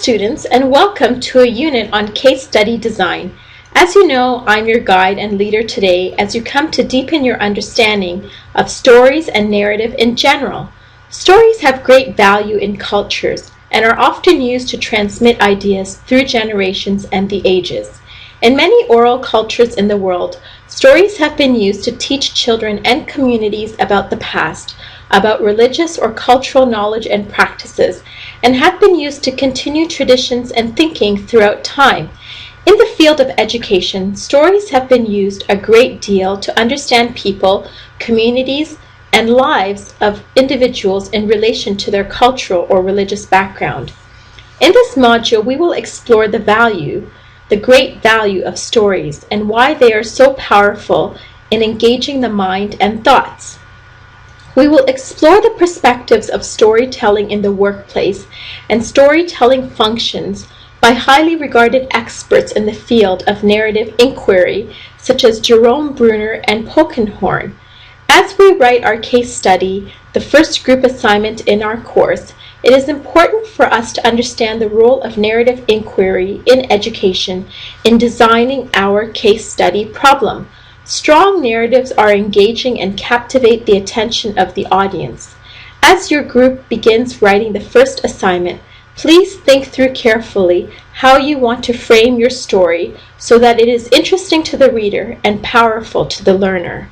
students, and welcome to a unit on case study design. As you know, I'm your guide and leader today as you come to deepen your understanding of stories and narrative in general. Stories have great value in cultures and are often used to transmit ideas through generations and the ages. In many oral cultures in the world, stories have been used to teach children and communities about the past, about religious or cultural knowledge and practices, and have been used to continue traditions and thinking throughout time. In the field of education, stories have been used a great deal to understand people, communities, and lives of individuals in relation to their cultural or religious background. In this module, we will explore the great value of stories and why they are so powerful in engaging the mind and thoughts. We will explore the perspectives of storytelling in the workplace and storytelling functions by highly regarded experts in the field of narrative inquiry, such as Jerome Bruner and Polkinghorne. As we write our case study, the first group assignment in our course, it is important for us to understand the role of narrative inquiry in education in designing our case study problem. Strong narratives are engaging and captivate the attention of the audience. As your group begins writing the first assignment, please think through carefully how you want to frame your story so that it is interesting to the reader and powerful to the learner.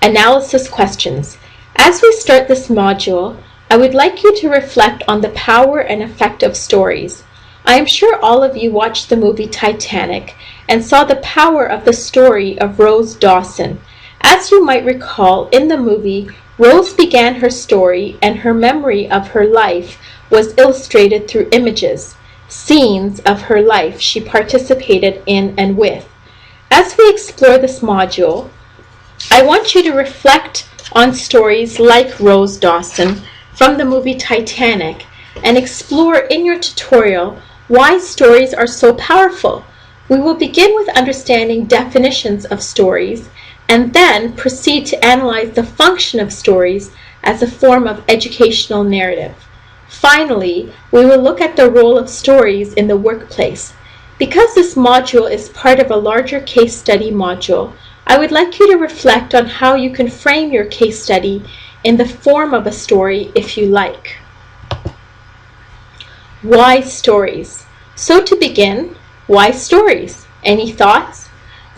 Analysis questions. As we start this module, I would like you to reflect on the power and effect of stories. I am sure all of you watched the movie Titanic and saw the power of the story of Rose Dawson. As you might recall, in the movie, Rose began her story and her memory of her life was illustrated through images, scenes of her life she participated in and with. As we explore this module, I want you to reflect on stories like Rose Dawson from the movie Titanic and explore in your tutorial why stories are so powerful. We will begin with understanding definitions of stories and then proceed to analyze the function of stories as a form of educational narrative. Finally, we will look at the role of stories in the workplace. Because this module is part of a larger case study module, I would like you to reflect on how you can frame your case study in the form of a story if you like. Why stories? So to begin, why stories? Any thoughts?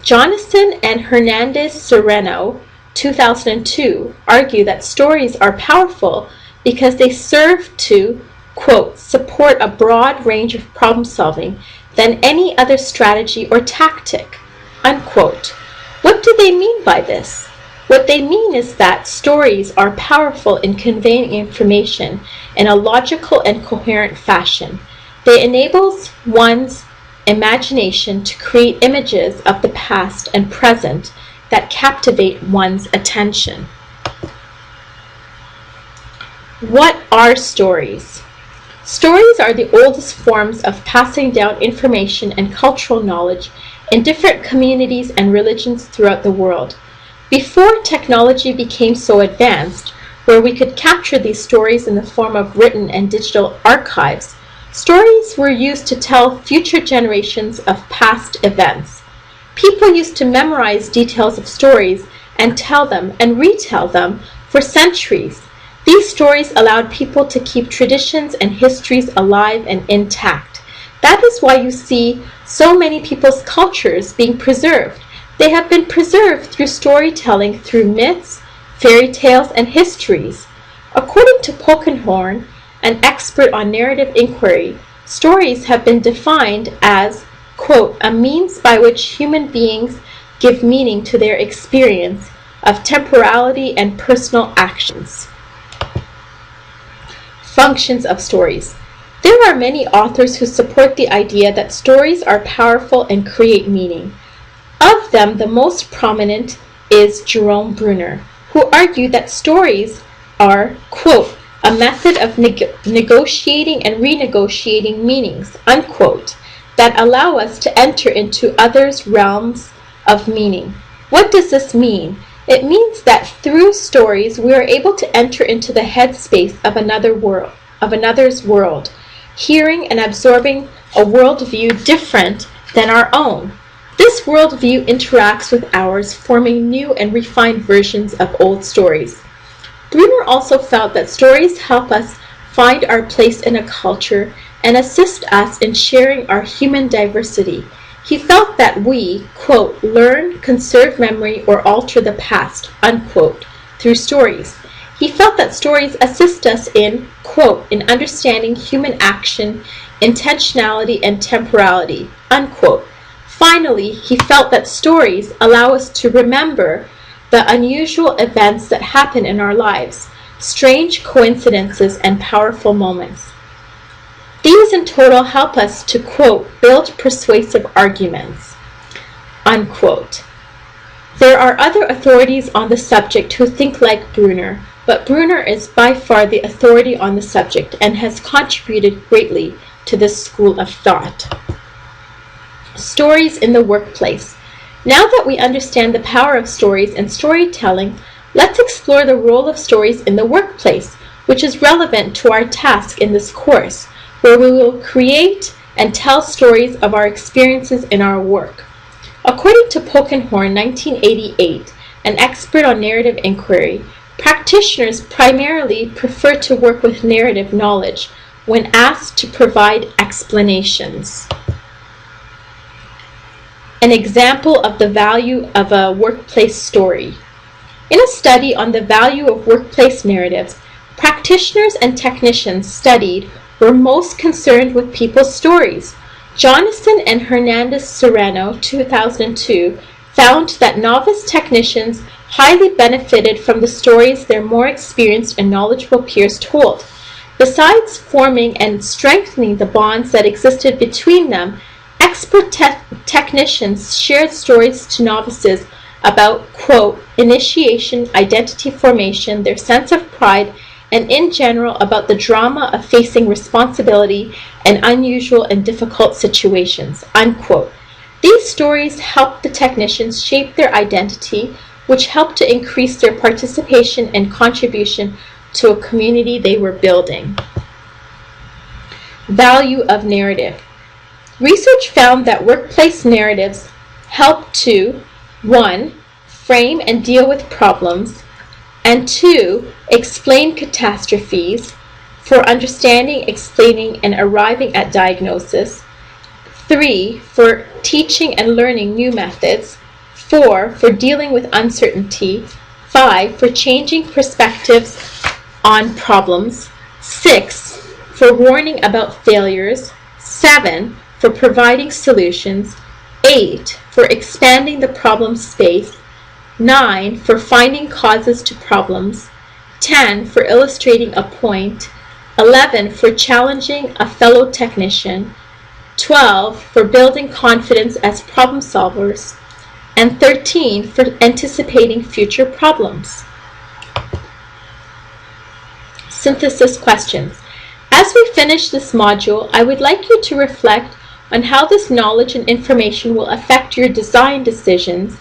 Jonathan and Hernandez Serrano, 2002, argue that stories are powerful because they serve to, quote, support a broad range of problem solving than any other strategy or tactic, unquote. What do they mean by this? What they mean is that stories are powerful in conveying information in a logical and coherent fashion. They enable one's imagination to create images of the past and present that captivate one's attention. What are stories? Stories are the oldest forms of passing down information and cultural knowledge in different communities and religions throughout the world. Before technology became so advanced, where we could capture these stories in the form of written and digital archives, stories were used to tell future generations of past events. People used to memorize details of stories and tell them and retell them for centuries. These stories allowed people to keep traditions and histories alive and intact. That is why you see so many people's cultures being preserved. They have been preserved through storytelling through myths, fairy tales, and histories. According to Polkinghorne, an expert on narrative inquiry, stories have been defined as, quote, a means by which human beings give meaning to their experience of temporality and personal actions. Functions of stories. There are many authors who support the idea that stories are powerful and create meaning. Of them, the most prominent is Jerome Bruner, who argued that stories are, quote, a method of negotiating and renegotiating meanings, unquote, that allow us to enter into others' realms of meaning. What does this mean? It means that through stories we are able to enter into the headspace of another world, of another's world, hearing and absorbing a worldview different than our own. This worldview interacts with ours, forming new and refined versions of old stories. Bruner also felt that stories help us find our place in a culture and assist us in sharing our human diversity. He felt that we, quote, learn, conserve memory, or alter the past, unquote, through stories. He felt that stories assist us in, quote, in understanding human action, intentionality, and temporality, unquote. Finally, he felt that stories allow us to remember the unusual events that happen in our lives, strange coincidences, and powerful moments. These in total help us to, quote, build persuasive arguments, unquote. There are other authorities on the subject who think like Bruner, but Bruner is by far the authority on the subject and has contributed greatly to this school of thought. Stories in the workplace. Now that we understand the power of stories and storytelling, let's explore the role of stories in the workplace, which is relevant to our task in this course, where we will create and tell stories of our experiences in our work. According to Polkinghorne, 1988, an expert on narrative inquiry, practitioners primarily prefer to work with narrative knowledge when asked to provide explanations. An example of the value of a workplace story. In a study on the value of workplace narratives, practitioners and technicians studied were most concerned with people's stories. Jonathan and Hernandez Serrano, 2002, found that novice technicians highly benefited from the stories their more experienced and knowledgeable peers told. Besides forming and strengthening the bonds that existed between them, expert technicians shared stories to novices about, quote, initiation, identity formation, their sense of pride, and in general about the drama of facing responsibility and unusual and difficult situations, unquote. These stories helped the technicians shape their identity, which helped to increase their participation and contribution to a community they were building. Value of narrative. Research found that workplace narratives help to 1. Frame and deal with problems, and 2. Explain catastrophes, for understanding, explaining, and arriving at diagnosis, 3. For teaching and learning new methods, 4. For dealing with uncertainty, 5. For changing perspectives on problems, 6. For warning about failures, 7. For providing solutions, 8. For expanding the problem space, 9. For finding causes to problems, 10. For illustrating a point, 11. For challenging a fellow technician, 12. For building confidence as problem solvers, and 13. For anticipating future problems. Synthesis questions. As we finish this module, I would like you to reflect on how this knowledge and information will affect your design decisions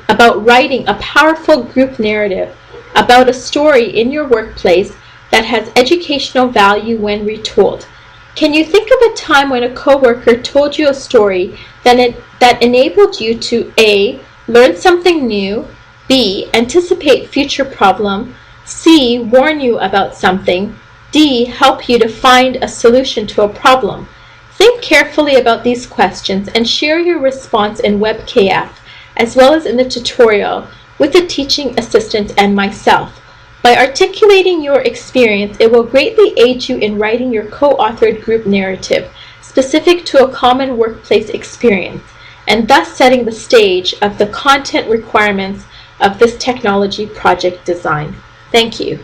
about writing a powerful group narrative about a story in your workplace that has educational value when retold. Can you think of a time when a coworker told you a story that enabled you to A. Learn something new, B. Anticipate future problem, C. Warn you about something, D. Help you to find a solution to a problem? Think carefully about these questions and share your response in WebKF, as well as in the tutorial, with the teaching assistant and myself. By articulating your experience, it will greatly aid you in writing your co-authored group narrative specific to a common workplace experience, and thus setting the stage of the content requirements of this technology project design. Thank you.